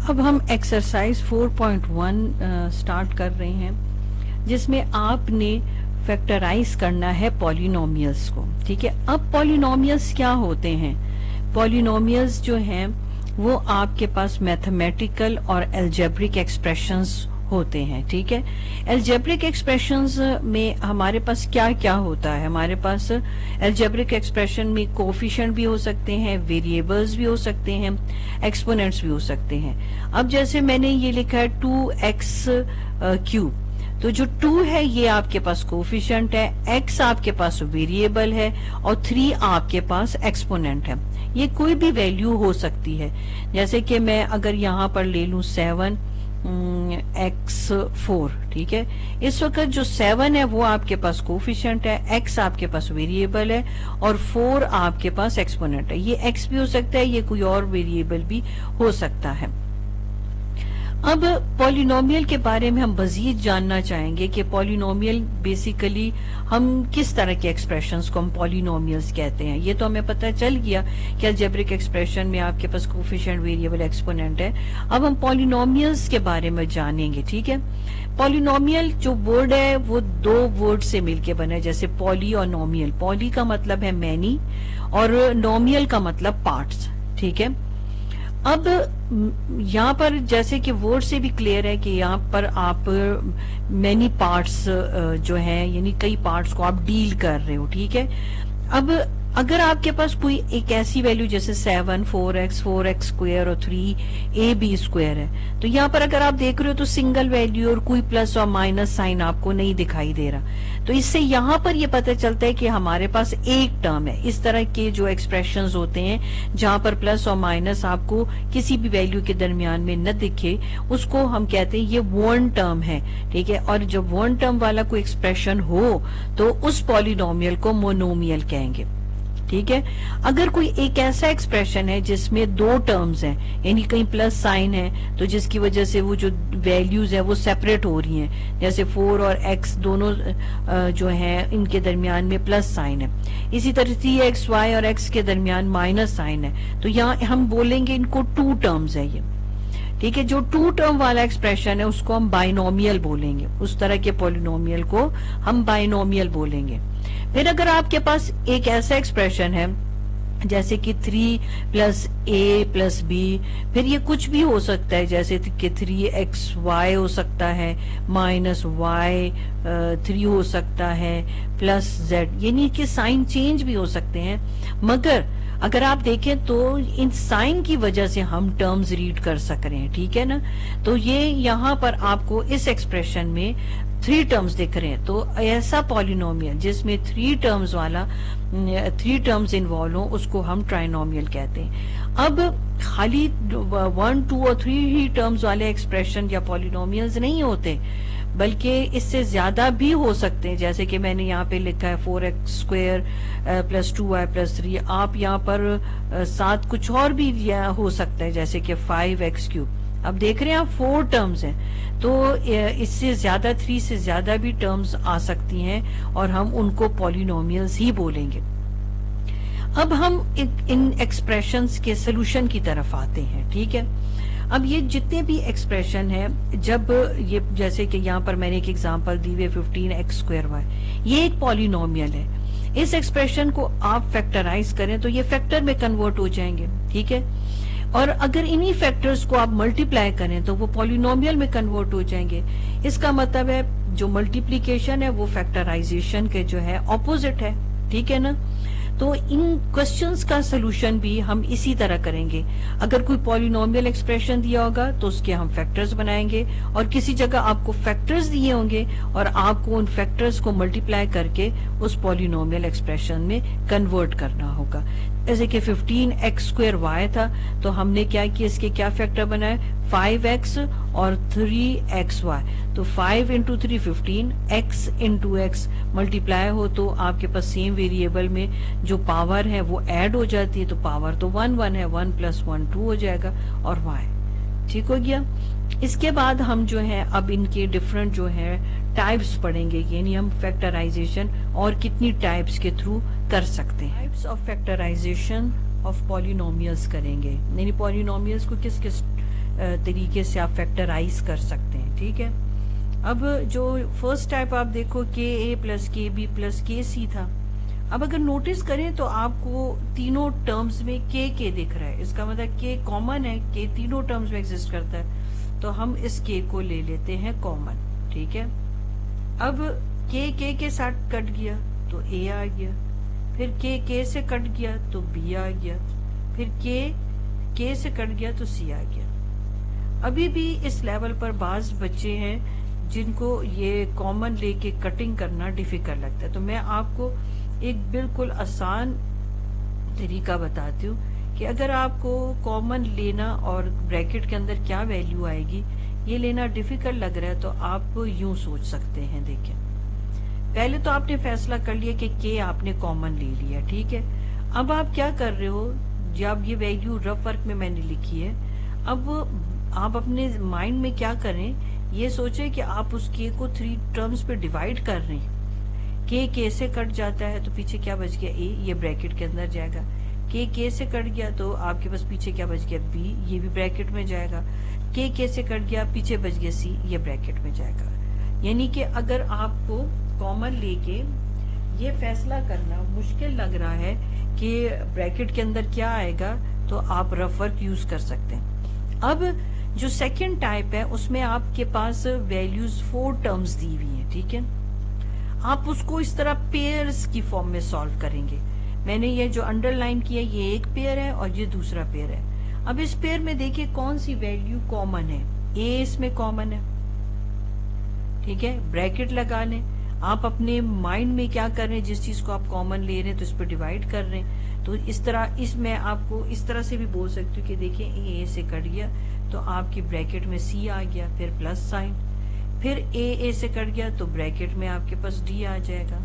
अब हम exercise 4.1 start कर रहे हैं, जिसमें आपने फैक्टराइज करना है पॉलिनोमियल्स को। ठीक है, अब पॉलिनोमियल्स क्या होते हैं? पॉलिनोमियल्स जो हैं वो आपके पास मैथमेटिकल और अलजेब्रिक एक्सप्रेशंस होते हैं। ठीक है, अलजेब्रिक एक्सप्रेशंस में हमारे पास क्या क्या होता है? हमारे पास अलजेब्रिक एक्सप्रेशन में कोफिशिएंट भी हो सकते हैं, वेरिएबल्स भी हो सकते हैं, एक्सपोनेंट्स भी हो सकते हैं। अब जैसे मैंने ये लिखा है 2x क्यूब, तो जो 2 है ये आपके पास कोफिशिएंट है, x आपके पास वेरिएबल है और 3 आपके पास एक्सपोनेंट है। ये कोई भी वैल्यू हो सकती है। जैसे कि मैं अगर यहाँ पर ले लूं 7x4, ठीक है, इस वक्त जो 7 है वो आपके पास कोफिशिएंट है, x आपके पास वेरिएबल है और 4 आपके पास एक्सपोनेंट है। ये x भी हो सकता है, ये कोई और वेरिएबल भी हो सकता है। अब पॉलिनोमियल के बारे में हम मजीद जानना चाहेंगे कि पॉलिनोमियल बेसिकली हम किस तरह के एक्सप्रेशंस को हम पॉलिनोमियल्स कहते हैं। ये तो हमें पता चल गया कि अलजेब्रिक एक्सप्रेशन में आपके पास कोफिशिएंट, वेरिएबल, एक्सपोनेंट है। अब हम पॉलिनोमियल्स के बारे में जानेंगे। ठीक है, पॉलिनोमियल जो वर्ड है वो 2 वर्ड से मिलके बना है, जैसे पॉली और नोमियल। पॉली का मतलब है मैनी और नोमियल का मतलब पार्ट्स। ठीक है, अब यहाँ पर जैसे कि वर्ड से भी क्लियर है कि यहाँ पर आप मैनी पार्ट्स जो है यानी कई पार्ट्स को आप डील कर रहे हो। ठीक है, अब अगर आपके पास कोई एक ऐसी वैल्यू जैसे 7, 4x, 4x स्क्वायर और 3ab स्क्वायर है, तो यहाँ पर अगर आप देख रहे हो तो सिंगल वैल्यू और कोई प्लस और माइनस साइन आपको नहीं दिखाई दे रहा। तो इससे यहाँ पर ये पता चलता है कि हमारे पास एक टर्म है। इस तरह के जो एक्सप्रेशंस होते हैं जहां पर प्लस और माइनस आपको किसी भी वैल्यू के दरमियान में न दिखे, उसको हम कहते हैं ये वन टर्म है। ठीक है, और जब वन टर्म वाला कोई एक्सप्रेशन हो तो उस पॉलिनोमियल को मोनोमियल कहेंगे। ठीक है, अगर कोई एक ऐसा एक्सप्रेशन है जिसमें 2 टर्म्स हैं, यानी कहीं प्लस साइन है, तो जिसकी वजह से वो जो वैल्यूज है वो सेपरेट हो रही हैं, जैसे 4 और x दोनों जो हैं इनके दरमियान में प्लस साइन है, इसी तरह 3xy और x के दरमियान माइनस साइन है, तो यहाँ हम बोलेंगे इनको 2 टर्म्स है ये। ठीक है, जो 2 टर्म वाला एक्सप्रेशन है उसको हम बाइनोमियल बोलेंगे। उस तरह के पॉलिनोमियल को हम बाइनोमियल बोलेंगे। फिर अगर आपके पास एक ऐसा एक्सप्रेशन है जैसे कि 3 + a + b, फिर ये कुछ भी हो सकता है, जैसे कि 3xy हो सकता है, -y3 हो सकता है, +z, यानी कि साइन चेंज भी हो सकते हैं। मगर अगर आप देखें तो इन साइन की वजह से हम टर्म्स रीड कर सक रहे हैं। ठीक है ना, तो ये यहाँ पर आपको इस एक्सप्रेशन में 3 टर्म्स दिख रहे हैं। तो ऐसा पॉलिनोमियल जिसमें 3 टर्म्स वाला 3 टर्म्स इन्वॉल्व हो उसको हम ट्राइनोमियल कहते हैं। अब खाली 1, 2 और 3 ही टर्म्स वाले एक्सप्रेशन या पॉलिनोमियल्स नहीं होते, बल्कि इससे ज्यादा भी हो सकते हैं। जैसे कि मैंने यहाँ पे लिखा है 4x स्क्वायर + 2y + 3, आप यहाँ पर साथ कुछ और भी हो सकता है, जैसे कि 5x क्यूब। अब देख रहे हैं आप 4 टर्म्स हैं, तो इससे ज्यादा 3 से ज्यादा भी टर्म्स आ सकती हैं और हम उनको पॉलिनोमियल्स ही बोलेंगे। अब हम इन एक्सप्रेशंस के सोल्यूशन की तरफ आते हैं। ठीक है, अब ये जितने भी एक्सप्रेशन है, जब ये जैसे कि यहाँ पर मैंने एक एग्जांपल दी हुई 15x²y, ये एक पॉलिनोमियल है। इस एक्सप्रेशन को आप फैक्टराइज करें तो ये फैक्टर में कन्वर्ट हो जाएंगे। ठीक है, और अगर इन्हीं फैक्टर्स को आप मल्टीप्लाई करें तो वो पॉलिनोमियल में कन्वर्ट हो जाएंगे। इसका मतलब है जो मल्टीप्लिकेशन है वो फैक्टराइजेशन के जो है ऑपोजिट है। ठीक है ना, तो इन क्वेश्चंस का सोल्यूशन भी हम इसी तरह करेंगे। अगर कोई पॉलिनोमियल एक्सप्रेशन दिया होगा तो उसके हम फैक्टर्स बनाएंगे, और किसी जगह आपको फैक्टर्स दिए होंगे और आपको उन फैक्टर्स को मल्टीप्लाई करके उस पॉलिनोमियल एक्सप्रेशन में कन्वर्ट करना होगा। जैसे कि 15x²y था, तो हमने क्या किया, इसके क्या फैक्टर बनाए, 5x और 3xy। तो 5 × 3 15, x × x मल्टीप्लाई हो तो आपके पास सेम वेरिएबल में जो पावर है वो ऐड हो जाती है, तो पावर तो 1 1 है, 1 + 1 2 हो जाएगा और y। ठीक हो गया। इसके बाद हम जो है अब इनके डिफरेंट जो है टाइप्स पढ़ेंगे, यानी हम फैक्टराइजेशन और कितनी टाइप्स के थ्रू कर सकते हैं। Types of factorization of polynomials करेंगे, यानी पॉलिनोमियल्स को किस किस तरीके से आप फैक्टराइज कर सकते हैं, ठीक है। अब जो फर्स्ट टाइप आप देखो के ए प्लस के बी प्लस के सी था। अब अगर नोटिस करें तो आपको तीनों टर्म्स में के दिख रहा है, इसका मतलब के कॉमन है, के तीनों टर्म्स में एग्जिस्ट करता है, तो हम इस के को ले लेते हैं कॉमन, ठीक है। अब के साथ कट गया तो ए आ गया, फिर के से कट गया तो बी आ गया, फिर के से कट गया तो सी आ गया। अभी भी इस लेवल पर बाज बच्चे हैं जिनको ये कॉमन लेके कटिंग करना डिफिकल्ट लगता है, तो मैं आपको एक बिल्कुल आसान तरीका बताती हूँ कि अगर आपको कॉमन लेना और ब्रैकेट के अंदर क्या वैल्यू आएगी ये लेना डिफिकल्ट लग रहा है, तो आप यूं सोच सकते हैं। देखिए, पहले तो आपने फैसला कर लिया कि के आपने कॉमन ले लिया, ठीक है। अब आप क्या कर रहे हो, जब ये वैल्यू रफ वर्क में मैंने लिखी है, अब आप अपने माइंड में क्या करें, ये सोचें कि आप उस के को 3 टर्म्स पे डिवाइड कर रहे हैं। के से कट जाता है तो पीछे क्या बच गया, ए, ये ब्रैकेट के अंदर जाएगा। के से कट गया तो आपके पास पीछे क्या बच गया, बी, ये भी ब्रैकेट में जाएगा। के से कट गया, पीछे बच गया सी, ये ब्रैकेट में जाएगा। यानी कि अगर आपको कॉमन लेके ये फैसला करना मुश्किल लग रहा है कि ब्रैकेट के अंदर क्या आएगा, तो आप रफ वर्क यूज कर सकते हैं। अब जो सेकंड टाइप है उसमें आपके पास वैल्यूज 4 टर्म्स दी हुई है, ठीक है। आप उसको इस तरह पेयर्स की फॉर्म में सॉल्व करेंगे। मैंने ये जो अंडरलाइन किया ये एक पेयर है और ये दूसरा पेयर है। अब इस पेयर में देखिए कौन सी वैल्यू कॉमन है, ए इसमें कॉमन है, ठीक है। ब्रैकेट लगा लें। आप अपने माइंड में क्या कर रहे हैं, जिस चीज को आप कॉमन ले रहे हैं तो इस पर डिवाइड कर रहे हैं, तो इस तरह इसमें आपको इस तरह से भी बोल सकते हो कि देखिए ए से कट गया तो आपकी ब्रैकेट में सी आ गया, फिर प्लस साइन, फिर ए से कट गया तो ब्रैकेट में आपके पास डी आ जाएगा,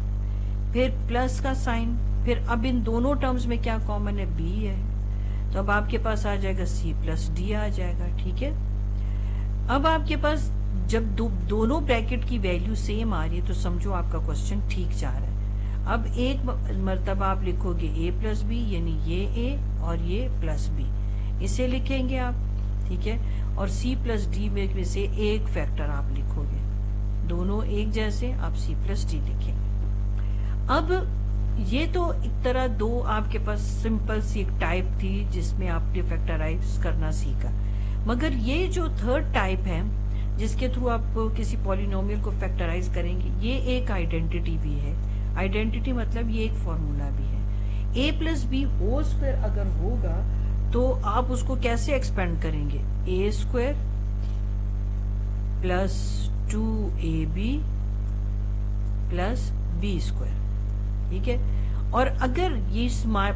फिर प्लस का साइन, फिर अब इन दोनों टर्म्स में क्या कॉमन है, बी है, तो अब आपके पास आ जाएगा सी प्लस डी आ जाएगा, ठीक है। अब आपके पास जब दोनों ब्रैकेट की वैल्यू सेम आ रही है तो समझो आपका क्वेश्चन ठीक जा रहा है। अब एक मर्तबा आप लिखोगे ए प्लस बी, यानी ये ए और ये प्लस बी, इसे लिखेंगे आप, ठीक है। और सी प्लस डी में से एक फैक्टर आप लिखोगे, दोनों एक जैसे, आप सी प्लस डी लिखेंगे। अब ये तो एक तरह दो आपके पास सिंपल सी एक टाइप थी जिसमें आपने फैक्टराइज करना सीखा, मगर ये जो थर्ड टाइप है जिसके थ्रू आप किसी पॉलिनोमियल को फैक्टराइज करेंगे, ये एक आइडेंटिटी भी है। आइडेंटिटी मतलब ये एक फॉर्मूला भी है। A plus B whole square अगर होगा तो आप उसको कैसे एक्सपेंड करेंगे, A square plus 2ab plus B square, ठीक है। और अगर ये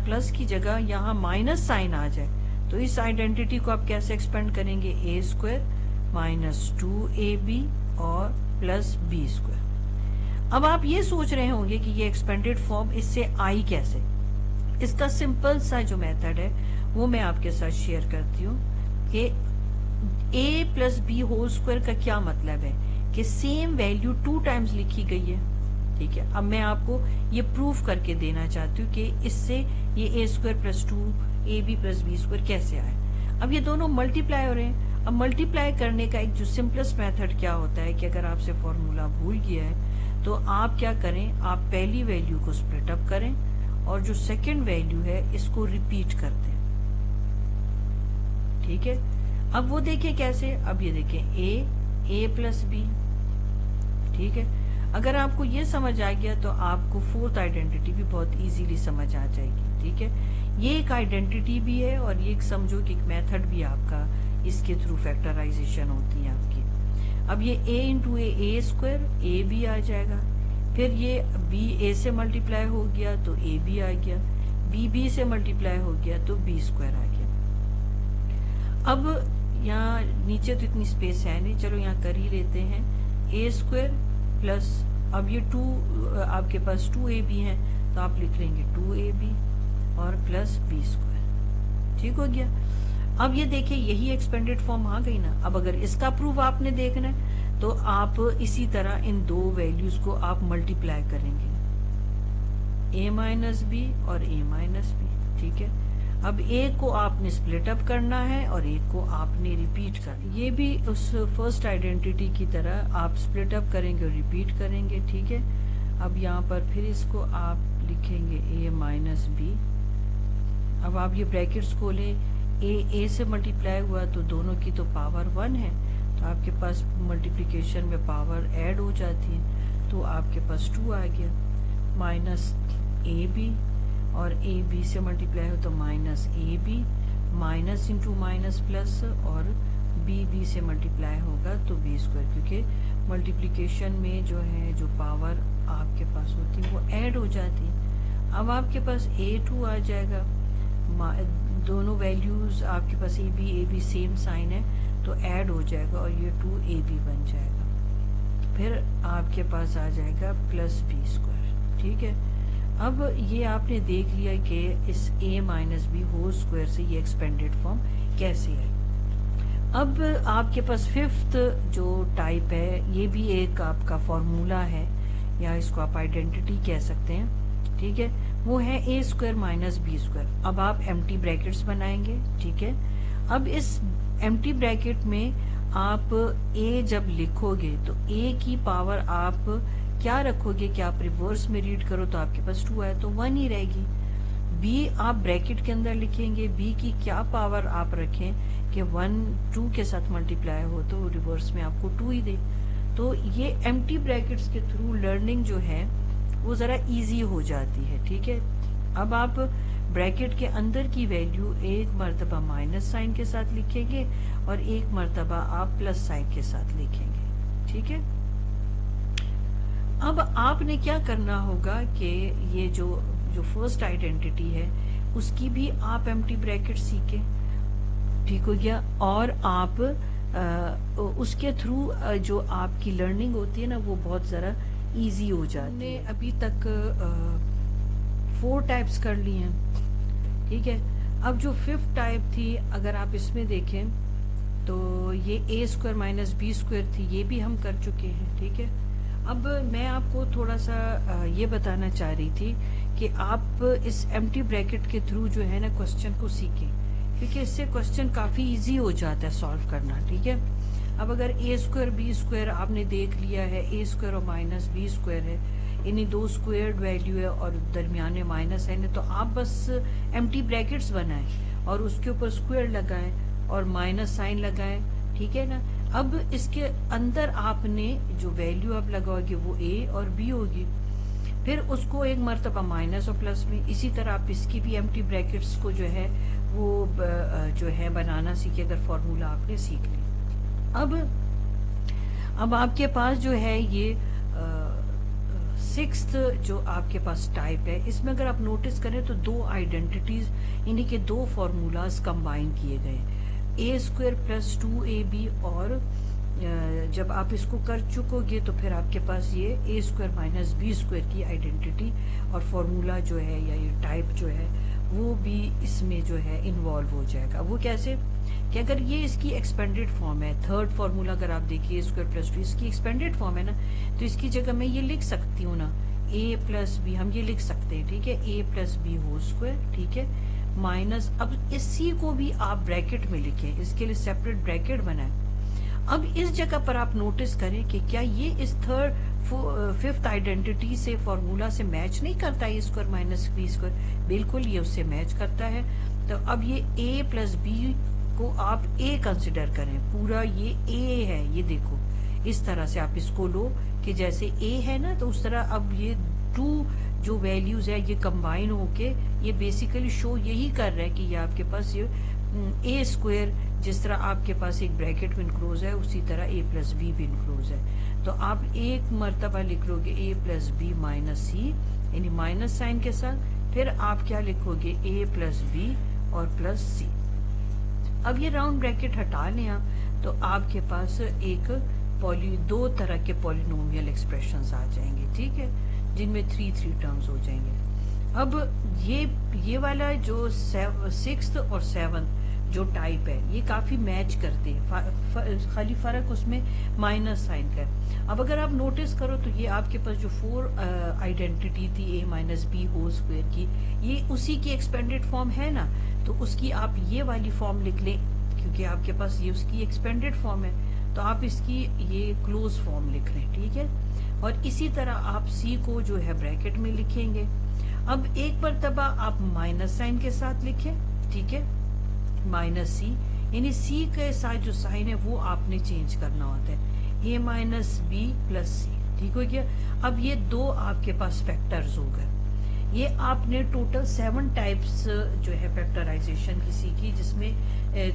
प्लस की जगह यहाँ माइनस साइन आ जाए तो इस आइडेंटिटी को आप कैसे एक्सपेंड करेंगे, ए स्क्वायर माइनस 2ab और प्लस बी स्क्वायर। अब आप ये सोच रहे होंगे कि ये एक्सपेंडेड फॉर्म इससे आई कैसे। इसका सिंपल सा जो मेथड है वो मैं आपके साथ शेयर करती हूँ कि a plus B whole square का क्या मतलब है कि सेम वैल्यू 2 टाइम्स लिखी गई है, ठीक है। अब मैं आपको ये प्रूफ करके देना चाहती हूँ कि इससे ये a square plus 2ab plus B square कैसे आए। अब ये दोनों मल्टीप्लाई हो रहे हैं। अब मल्टीप्लाई करने का एक जो सिंपलेस्ट मेथड क्या होता है कि अगर आपसे फॉर्मूला भूल गया है तो आप क्या करें, आप पहली वैल्यू को स्प्लिट अप करें और जो सेकंड वैल्यू है इसको रिपीट कर दें, ठीक है। अब वो देखिए कैसे, अब ये देखें ए प्लस बी, ठीक है। अगर आपको ये समझ आ गया तो आपको फोर्थ आइडेंटिटी भी बहुत इजीली समझ आ जाएगी, ठीक है। ये एक आइडेंटिटी भी है और ये एक समझो कि एक मेथड भी आपका इसके थ्रू फैक्टराइजेशन होती है आपकी। अब ये a इंटू ए स्क्वायर, ए भी आ जाएगा, फिर ये बी ए से मल्टीप्लाई हो गया तो ए बी आ गया, बी से मल्टीप्लाई हो गया तो बी स्क्वायर आ गया। अब यहाँ नीचे तो इतनी स्पेस है नहीं, चलो यहाँ कर ही लेते हैं, ए स्क्वायर प्लस अब ये 2 आपके पास 2ab है तो आप लिख लेंगे 2ab और प्लस बी स्क्वायर, ठीक हो गया। अब ये देखिए यही एक्सपेंडेड फॉर्म आ गई ना। अब अगर इसका प्रूफ आपने देखना है तो आप इसी तरह इन दो वैल्यूज को आप मल्टीप्लाई करेंगे, a माइनस बी और a माइनस बी, ठीक है। अब एक को आपने स्प्लिट अप करना है और एक को आपने रिपीट करना। ये भी उस फर्स्ट आइडेंटिटी की तरह आप स्प्लिट अप करेंगे और रिपीट करेंगे, ठीक है। अब यहाँ पर फिर इसको आप लिखेंगे a माइनस बी। अब आप ये ब्रैकेट्स खोलें, a से मल्टीप्लाई हुआ तो दोनों की तो पावर 1 है, तो आपके पास मल्टीप्लिकेशन में पावर ऐड हो जाती है, तो आपके पास 2 आ गया, माइनस ए बी, और ए बी से मल्टीप्लाई हो तो minus A B, minus into minus plus, और बी बी से मल्टीप्लाई होगा तो बी स्क्वायर, क्योंकि मल्टीप्लिकेशन में जो है जो पावर आपके पास होती है वो ऐड हो जाती है। अब आपके पास a2 आ जाएगा, दोनों वैल्यूज आपके पास ए बी सेम साइन है तो ऐड हो जाएगा और ये 2ab बन जाएगा। फिर आपके पास आ जाएगा प्लस बी स्क्वायर, ठीक है। अब ये आपने देख लिया कि इस a minus B whole square से ये एक्सपेंडेड फॉर्म कैसे है। अब आपके पास फिफ्थ जो टाइप है, ये भी एक आपका फॉर्मूला है या इसको आप आइडेंटिटी कह सकते हैं, ठीक है। वो है a square minus B square. अब आप एम्प्टी ब्रैकेट्स बनाएंगे, ठीक है। अब इस एम्प्टी ब्रैकेट में आप a जब लिखोगे तो a की पावर आप क्या रखोगे कि आप रिवर्स में रीड करो तो आपके पास 2 आए तो 1 ही रहेगी। b आप ब्रैकेट के अंदर लिखेंगे, b की क्या पावर आप रखें कि 1 2 के साथ मल्टीप्लाई हो तो रिवर्स में आपको 2 ही दे। तो ये एम्प्टी ब्रैकेट्स के थ्रू लर्निंग जो है वो जरा इजी हो जाती है, ठीक है। अब आप ब्रैकेट के अंदर की वैल्यू एक मर्तबा माइनस साइन के साथ लिखेंगे और एक मर्तबा आप प्लस साइन के साथ लिखेंगे, ठीक है। अब आपने क्या करना होगा कि ये जो फर्स्ट आइडेंटिटी है उसकी भी आप एम्प्टी ब्रैकेट सीखें, ठीक हो गया। और आप उसके थ्रू जो आपकी लर्निंग होती है ना वो बहुत ज़रा इजी हो जाती है। अभी तक 4 टाइप्स कर लिए हैं, ठीक है। अब जो फिफ्थ टाइप थी, अगर आप इसमें देखें तो ये a square minus B square थी, ये भी हम कर चुके हैं, ठीक है। अब मैं आपको थोड़ा सा ये बताना चाह रही थी कि आप इस एम्प्टी ब्रैकेट के थ्रू जो है ना क्वेश्चन को सीखें, क्योंकि इससे क्वेश्चन काफ़ी इजी हो जाता है सॉल्व करना, ठीक है। अब अगर a स्क्वायर बी स्क्वायर आपने देख लिया है, a स्क्वायर और माइनस बी स्क्वायर है, इन्हीं 2 स्क्वायर्ड वैल्यू है और दरमियान में माइनस है, तो आप बस एम्प्टी ब्रैकेट्स बनाएं और उसके ऊपर स्क्वायर लगाएं और माइनस साइन लगाएं, ठीक है ना। अब इसके अंदर आपने जो वैल्यू आप लगाओगे वो a और b होगी, फिर उसको एक मर्तबा माइनस और प्लस में, इसी तरह आप इसकी भी एम्प्टी ब्रैकेट्स को जो है वो जो है बनाना सीखे, अगर फॉर्मूला आपने सीख लिया। अब आपके पास जो है ये सिक्स्थ जो आपके पास टाइप है, इसमें अगर आप नोटिस करें तो 2 आइडेंटिटीज, इन्हीं के 2 फॉर्मूलाज कंबाइन किए गए, a स्क्वायर प्लस 2ab, और जब आप इसको कर चुकोगे तो फिर आपके पास ये a square minus B square की आइडेंटिटी और फॉर्मूला जो है या ये टाइप जो है वो भी इसमें जो है इन्वॉल्व हो जाएगा। वो कैसे कि अगर ये इसकी एक्सपेंडेड फॉर्म है, थर्ड फॉर्मूला अगर आप देखिए स्क्वायर प्लस 2 इसकी एक्सपेंडेड फॉर्म है ना, तो इसकी जगह मैं ये लिख सकती हूँ ना a प्लस बी, हम ये लिख सकते हैं, ठीक है, a plus B whole square, ठीक है, माइनस, अब इसी को भी आप ब्रैकेट में लिखें, इसके लिए सेपरेट ब्रैकेट बनाएं। अब इस जगह पर आप नोटिस करें कि क्या ये इस फिफ्थ आइडेंटिटी से फॉर्मूला से मैच नहीं करता है, a square minus B square, बिल्कुल ये उससे मैच करता है। तो अब ये a प्लस बी को आप a कंसिडर करें, पूरा ये a है, ये देखो इस तरह से आप इसको लो कि जैसे a है ना, तो उस तरह अब ये 2 जो वैल्यूज है ये कंबाइन होके ये बेसिकली शो यही कर रहा है कि ये आपके पास ये a स्क्वायर, जिस तरह आपके पास एक ब्रैकेट में इनक्लोज है उसी तरह a प्लस बी भी इनक्लोज है। तो आप एक मर्तबा लिख लोगे a प्लस बी माइनस सी, यानी माइनस साइन के साथ, फिर आप क्या लिखोगे a प्लस बी और प्लस सी। अब ये राउंड ब्रैकेट हटा लें आप, तो आपके पास एक 2 तरह के पॉलिनोमियल एक्सप्रेशंस आ जाएंगे, ठीक है, जिनमें 3 टर्म्स हो जाएंगे। अब ये वाला जो 6th और 7th जो टाइप है ये काफी मैच करते हैं, खाली फर्क उसमें माइनस साइन का है। अब अगर आप नोटिस करो तो ये आपके पास जो 4 आइडेंटिटी थी a minus B whole square की, ये उसी की एक्सपेंडेड फॉर्म है ना, तो उसकी आप ये वाली फॉर्म लिख लें, क्योंकि आपके पास ये उसकी एक्सपेंडेड फॉर्म है, तो आप इसकी ये क्लोज फॉर्म लिख लें, ठीक है। और इसी तरह आप c को जो है ब्रैकेट में लिखेंगे। अब एक मर्तबा आप माइनस साइन के साथ लिखें, ठीक है, माइनस सी, यानी सी के साथ जो साइन है वो आपने चेंज करना होता है, a माइनस बी प्लस सी, ठीक हो गया। अब ये दो आपके पास फैक्टर्स हो गए। ये आपने टोटल 7 टाइप्स जो है फैक्टराइजेशन की सीखी, जिसमें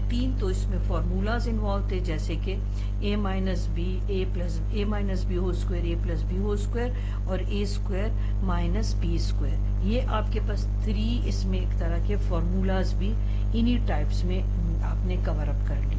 3 तो इसमें फॉर्मूलाज इन्वॉल्व थे, जैसे कि a minus B A minus B whole square A plus B whole square और a square minus B square. ये आपके पास 3 इसमें एक तरह के फॉर्मूलाज भी इन्हीं टाइप्स में आपने कवर अप कर लिए।